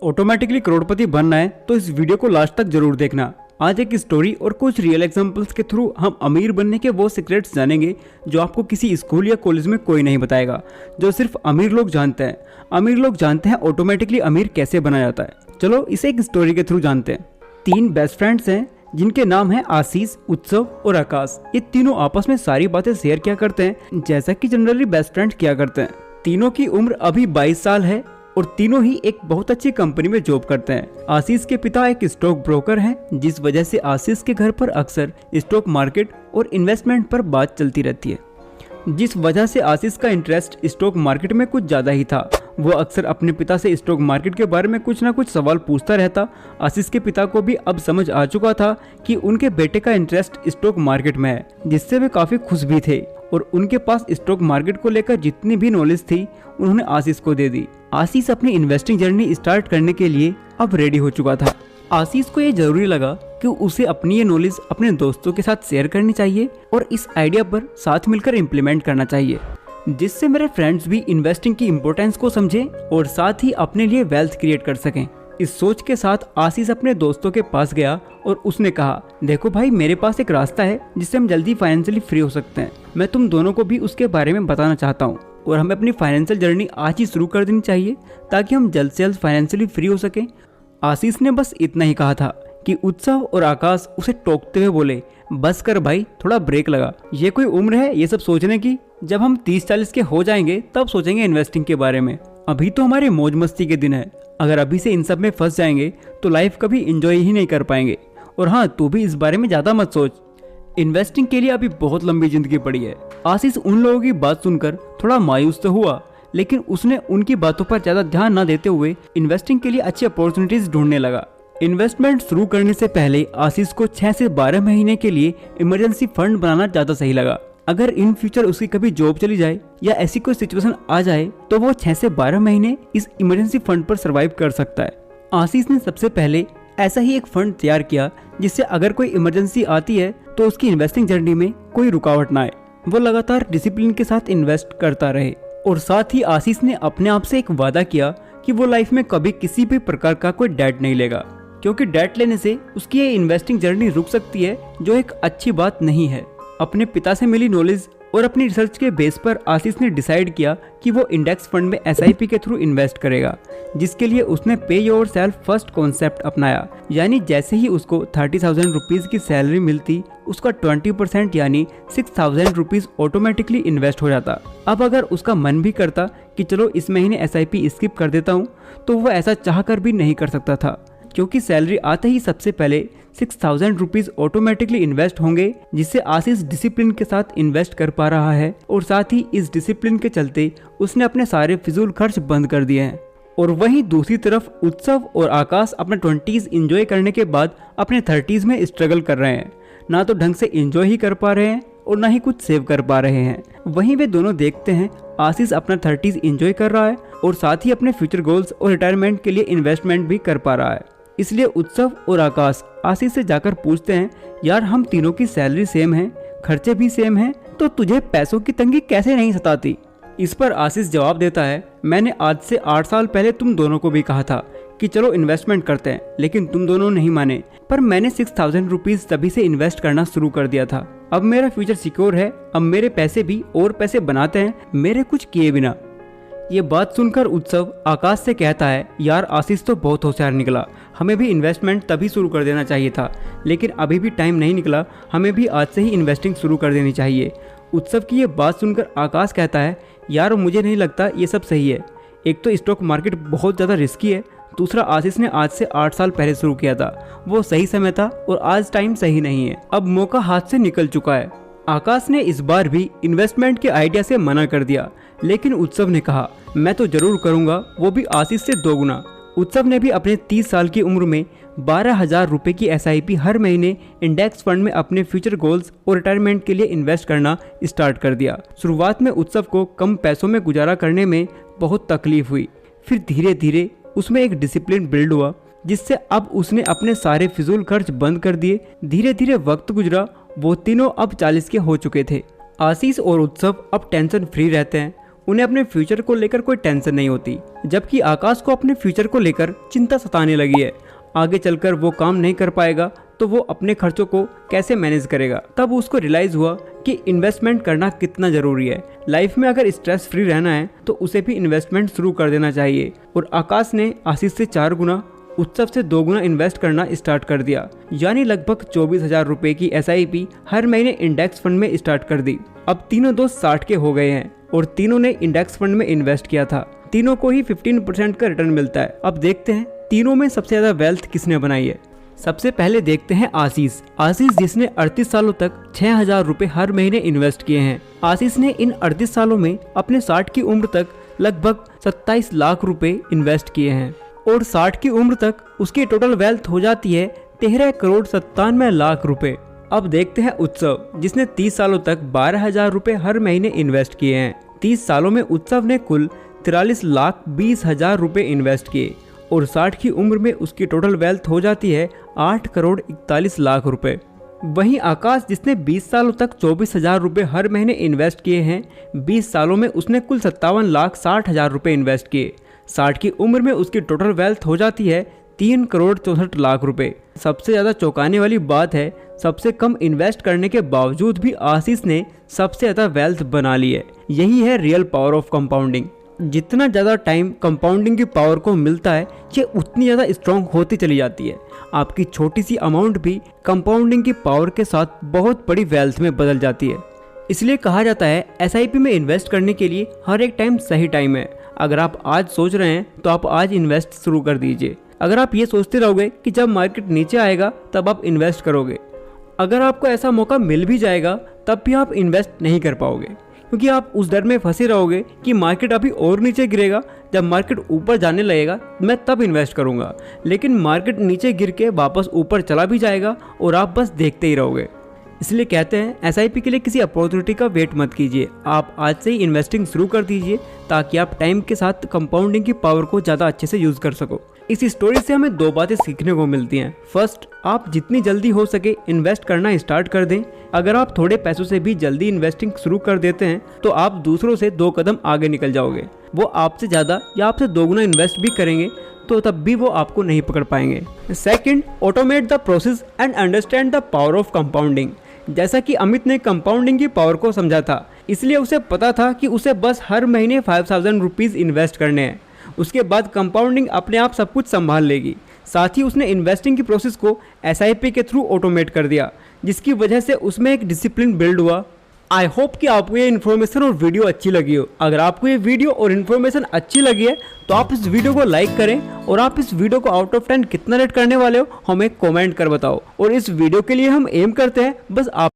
Automatically करोड़पति बनना है तो इस वीडियो को लास्ट तक जरूर देखना। आज एक स्टोरी और कुछ रियल एग्जांपल्स के थ्रू हम अमीर बनने के वो सीक्रेट्स जानेंगे जो आपको किसी स्कूल या कॉलेज में कोई नहीं बताएगा, जो सिर्फ अमीर लोग जानते हैं। अमीर लोग जानते हैं ऑटोमेटिकली अमीर कैसे बना जाता है। चलो इसे एक स्टोरी के थ्रू जानते हैं। 3 बेस्ट फ्रेंड्स हैं जिनके नाम हैं आशीष, उत्सव और आकाश। ये तीनों आपस में सारी बातें शेयर किया करते हैं जैसा कि जनरली बेस्ट फ्रेंड्स किया करते हैं। तीनों की उम्र अभी 22 साल है और तीनों ही एक बहुत अच्छी कंपनी में जॉब करते हैं। आशीष के पिता एक स्टॉक ब्रोकर हैं, जिस वजह से आशीष के घर पर अक्सर स्टॉक मार्केट और इन्वेस्टमेंट पर बात चलती रहती है। जिस वजह से आशीष का इंटरेस्ट स्टॉक मार्केट में कुछ ज़्यादा ही था। वो अक्सर अपने पिता से स्टॉक मार्केट के बारे में कुछ ना कुछ सवाल पूछता रहता। आशीष के पिता को भी अब समझ आ चुका था कि उनके बेटे का इंटरेस्ट स्टॉक मार्केट में है, जिससे वे काफ़ी खुश भी थे और उनके पास स्टॉक मार्केट को लेकर जितनी भी नॉलेज थी उन्होंने आशीष को दे दी। आशीष अपनी इन्वेस्टिंग जर्नी स्टार्ट करने के लिए अब रेडी हो चुका था। आशीष को ये जरूरी लगा कि उसे अपनी ये नॉलेज अपने दोस्तों के साथ शेयर करनी चाहिए और इस आइडिया पर साथ मिलकर इम्प्लीमेंट करना चाहिए, जिससे मेरे फ्रेंड्स भी इन्वेस्टिंग की इम्पोर्टेंस को समझें और साथ ही अपने लिए वेल्थ क्रिएट कर सकें। इस सोच के साथ आशीष अपने दोस्तों के पास गया और उसने कहा, देखो भाई, मेरे पास एक रास्ता है जिससे हम जल्दी फाइनेंशियली फ्री हो सकते हैं। मैं तुम दोनों को भी उसके बारे में बताना चाहता हूँ और हमें अपनी फाइनेंशियल जर्नी आज ही शुरू कर देनी चाहिए ताकि हम जल्द से जल्द फाइनेंशियली फ्री हो सकें। आशीष ने बस इतना ही कहा था कि उत्सव और आकाश उसे टोकते हुए बोले, बस कर भाई, थोड़ा ब्रेक लगा। ये कोई उम्र है ये सब सोचने की? जब हम 30-40 के हो जाएंगे तब सोचेंगे इन्वेस्टिंग के बारे में। अभी तो हमारे मौज मस्ती के दिन है। अगर अभी से इन सब में फंस जाएंगे तो लाइफ कभी इंजॉय ही नहीं कर पाएंगे। और हाँ, तू भी इस बारे में ज़्यादा मत सोच, इन्वेस्टिंग के लिए अभी बहुत लंबी जिंदगी पड़ी है। आशीष उन लोगों की बात सुनकर थोड़ा मायूस तो हुआ, लेकिन उसने उनकी बातों पर ज़्यादा ध्यान न देते हुए इन्वेस्टिंग के लिए अच्छी अपॉर्चुनिटीज ढूंढने लगा। इन्वेस्टमेंट शुरू करने से पहले आशीष को 6 से 12 महीने के लिए इमरजेंसी फंड बनाना ज़्यादा सही लगा। अगर इन फ्यूचर उसकी कभी जॉब चली जाए या ऐसी कोई सिचुएशन आ जाए तो वो 6 से 12 महीने इस इमरजेंसी फंड पर सरवाइव कर सकता है। आशीष ने सबसे पहले ऐसा ही एक फंड तैयार किया जिससे अगर कोई इमरजेंसी आती है तो उसकी इन्वेस्टिंग जर्नी में कोई रुकावट ना आए। वो लगातार डिसिप्लिन के साथ इन्वेस्ट करता रहे और साथ ही आशीष ने अपने आप से एक वादा किया कि वो लाइफ में कभी किसी भी प्रकार का कोई डेट नहीं लेगा, क्योंकि डेट लेने से उसकी ये इन्वेस्टिंग जर्नी रुक सकती है, जो एक अच्छी बात नहीं है। अपने पिता से मिली नॉलेज और अपनी रिसर्च के बेस पर आशीष ने डिसाइड किया कि वो इंडेक्स फंड में SIP के थ्रू इन्वेस्ट करेगा, जिसके लिए उसने पे योर सेल्फ फर्स्ट कॉन्सेप्ट अपनाया। यानी जैसे ही उसको 30,000 रुपीज़ की सैलरी मिलती, उसका 20% यानी 6,000 रुपीज़ ऑटोमेटिकली इन्वेस्ट हो जाता। अब अगर उसका मन भी करता कि चलो इस महीने SIP स्किप कर देता हूँ, तो वह ऐसा चाह कर भी नहीं कर सकता था, क्योंकि सैलरी आते ही सबसे पहले 6,000 रुपीज़ ऑटोमेटिकली इन्वेस्ट होंगे, जिससे आशीष डिसिप्लिन के साथ इन्वेस्ट कर पा रहा है और साथ ही इस डिसिप्लिन के चलते उसने अपने सारे फिजूल खर्च बंद कर दिए हैं। और वहीं दूसरी तरफ उत्सव और आकाश अपने 20s एंजॉय करने के बाद अपने 30s में स्ट्रगल कर रहे हैं। ना तो ढंग से एंजॉय ही कर पा रहे हैं और ना ही कुछ सेव कर पा रहे हैं। वहीं वे दोनों देखते हैं आशीष अपना 30s एंजॉय कर रहा है और साथ ही अपने फ्यूचर गोल्स और रिटायरमेंट के लिए इन्वेस्टमेंट भी कर पा रहा है। इसलिए उत्सव और आकाश आशीष से जाकर पूछते हैं, यार हम तीनों की सैलरी सेम है, खर्चे भी सेम हैं, तो तुझे पैसों की तंगी कैसे नहीं सताती? इस पर आशीष जवाब देता है, मैंने आज से 8 साल पहले तुम दोनों को भी कहा था कि चलो इन्वेस्टमेंट करते हैं, लेकिन तुम दोनों नहीं माने। पर मैंने 6,000 रुपीज़ तभी से इन्वेस्ट करना शुरू कर दिया था। अब मेरा फ्यूचर सिक्योर है, अब मेरे पैसे भी और पैसे बनाते हैं मेरे कुछ किए बिना। ये बात सुनकर उत्सव आकाश से कहता है, यार आशीष तो बहुत होशियार निकला, हमें भी इन्वेस्टमेंट तभी शुरू कर देना चाहिए था, लेकिन अभी भी टाइम नहीं निकला, हमें भी आज से ही इन्वेस्टिंग शुरू कर देनी चाहिए। उत्सव की ये बात सुनकर आकाश कहता है, यार मुझे नहीं लगता ये सब सही है। एक तो स्टॉक मार्केट बहुत ज़्यादा रिस्की है, दूसरा आशीष ने आज से 8 साल पहले शुरू किया था, वो सही समय था और आज टाइम सही नहीं है, अब मौका हाथ से निकल चुका है। आकाश ने इस बार भी इन्वेस्टमेंट के आइडिया से मना कर दिया, लेकिन उत्सव ने कहा, मैं तो जरूर करूंगा, वो भी आशीष से 2 गुना। उत्सव ने भी अपने 30 साल की उम्र में 12,000 रुपए की SIP हर महीने इंडेक्स फंड में अपने फ्यूचर गोल्स और रिटायरमेंट के लिए इन्वेस्ट करना स्टार्ट कर दिया। शुरुआत में उत्सव को कम पैसों में गुजारा करने में बहुत तकलीफ हुई, फिर धीरे धीरे उसमें एक डिसिप्लिन बिल्ड हुआ, जिससे अब उसने अपने सारे फिजूल खर्च बंद कर दिए। धीरे धीरे वक्त गुजरा, वो तीनों अब 40 के हो चुके थे। आशीष और उत्सव अब टेंशन फ्री रहते हैं उन्हें अपने फ्यूचर को लेकर कोई टेंशन नहीं होती, जबकि आकाश को अपने फ्यूचर को लेकर चिंता सताने लगी है। आगे चलकर वो काम नहीं कर पाएगा तो वो अपने खर्चों को कैसे मैनेज करेगा। तब उसको रियलाइज हुआ कि इन्वेस्टमेंट करना कितना ज़रूरी है। लाइफ में अगर स्ट्रेस फ्री रहना है तो उसे भी इन्वेस्टमेंट शुरू कर देना चाहिए। और आकाश ने आशीष से 4 गुना, उत्सव से 2 गुना इन्वेस्ट करना स्टार्ट कर दिया, यानी लगभग 24,000 रुपए की SIP हर महीने इंडेक्स फंड में स्टार्ट कर दी। अब तीनों दोस्त 60 के हो गए हैं और तीनों ने इंडेक्स फंड में इन्वेस्ट किया था। तीनों को ही 15% का रिटर्न मिलता है। अब देखते हैं तीनों में सबसे ज्यादा वेल्थ किसने बनाई है। सबसे पहले देखते हैं आशीष जिसने 38 सालों तक 6,000 रुपए हर महीने इन्वेस्ट किए हैं। आशीष ने इन 38 सालों में अपने 60 की उम्र तक लगभग 27 लाख रुपए इन्वेस्ट किए हैं और 60 की उम्र तक उसकी टोटल वेल्थ हो जाती है 13 करोड़ 97 लाख रुपए। अब देखते हैं उत्सव, जिसने 30 सालों तक 12,000 रुपए हर महीने इन्वेस्ट किए हैं। 30 सालों में उत्सव ने कुल 43 लाख 20,000 रुपए इन्वेस्ट किए और 60 की उम्र में उसकी टोटल वेल्थ हो जाती है 8 करोड़ 41 लाख रुपए। वहीं आकाश, जिसने 20 सालों तक 24,000 रुपए हर महीने इन्वेस्ट किए हैं, 20 सालों में उसने कुल 57 लाख 60,000 रुपए इन्वेस्ट किए। 60 की उम्र में उसकी टोटल वेल्थ हो जाती है 3 करोड़ 64 लाख रुपए। सबसे ज़्यादा चौंकाने वाली बात है, सबसे कम इन्वेस्ट करने के बावजूद भी आशीष ने सबसे ज़्यादा वेल्थ बना ली है। यही है रियल पावर ऑफ कंपाउंडिंग। जितना ज़्यादा टाइम कंपाउंडिंग की पावर को मिलता है, ये उतनी ज़्यादा स्ट्रॉन्ग होती चली जाती है। आपकी छोटी सी अमाउंट भी कंपाउंडिंग की पावर के साथ बहुत बड़ी वेल्थ में बदल जाती है। इसलिए कहा जाता है SIP में इन्वेस्ट करने के लिए हर एक टाइम सही टाइम है। अगर आप आज सोच रहे हैं तो आप आज इन्वेस्ट शुरू कर दीजिए। अगर आप ये सोचते रहोगे कि जब मार्केट नीचे आएगा तब आप इन्वेस्ट करोगे, अगर आपको ऐसा मौका मिल भी जाएगा तब भी आप इन्वेस्ट नहीं कर पाओगे, क्योंकि आप उस डर में फंसे रहोगे कि मार्केट अभी और नीचे गिरेगा, जब मार्केट ऊपर जाने लगेगा मैं तब इन्वेस्ट करूंगा। लेकिन मार्केट नीचे गिर के वापस ऊपर चला भी जाएगा और आप बस देखते ही रहोगे। इसलिए कहते हैं SIP के लिए किसी अपॉर्चुनिटी का वेट मत कीजिए, आप आज से ही इन्वेस्टिंग शुरू कर दीजिए ताकि आप टाइम के साथ कंपाउंडिंग की पावर को ज़्यादा अच्छे से यूज़ कर सको। इस स्टोरी से हमें 2 बातें सीखने को मिलती हैं। फर्स्ट, आप जितनी जल्दी हो सके इन्वेस्ट करना स्टार्ट कर दें। अगर आप थोड़े पैसों से भी जल्दी इन्वेस्टिंग शुरू कर देते हैं तो आप दूसरों से 2 कदम आगे निकल जाओगे। वो आपसे ज़्यादा या आपसे 2 गुना इन्वेस्ट भी करेंगे तो तब भी वो आपको नहीं पकड़ पाएंगे। Second, automate the process and understand the power of compounding. जैसा कि अमित ने कंपाउंडिंग की पावर को समझा था, इसलिए उसे पता था कि उसे बस हर महीने 5,000 रुपीज़ इन्वेस्ट करने हैं। उसके बाद कंपाउंडिंग अपने आप सब कुछ संभाल लेगी। साथ ही उसने इन्वेस्टिंग की प्रोसेस को SIP के थ्रू ऑटोमेट कर दिया, जिसकी वजह से उसमें एक डिसिप्लिन बिल्ड हुआ। आई होप कि आपको ये इन्फॉर्मेशन और वीडियो अच्छी लगी हो। अगर आपको ये वीडियो और इन्फॉर्मेशन अच्छी लगी है तो आप इस वीडियो को लाइक करें और आप इस वीडियो को आउट ऑफ 10 कितना रेट करने वाले हो हमें कमेंट कर बताओ। और इस वीडियो के लिए हम एम करते हैं बस आप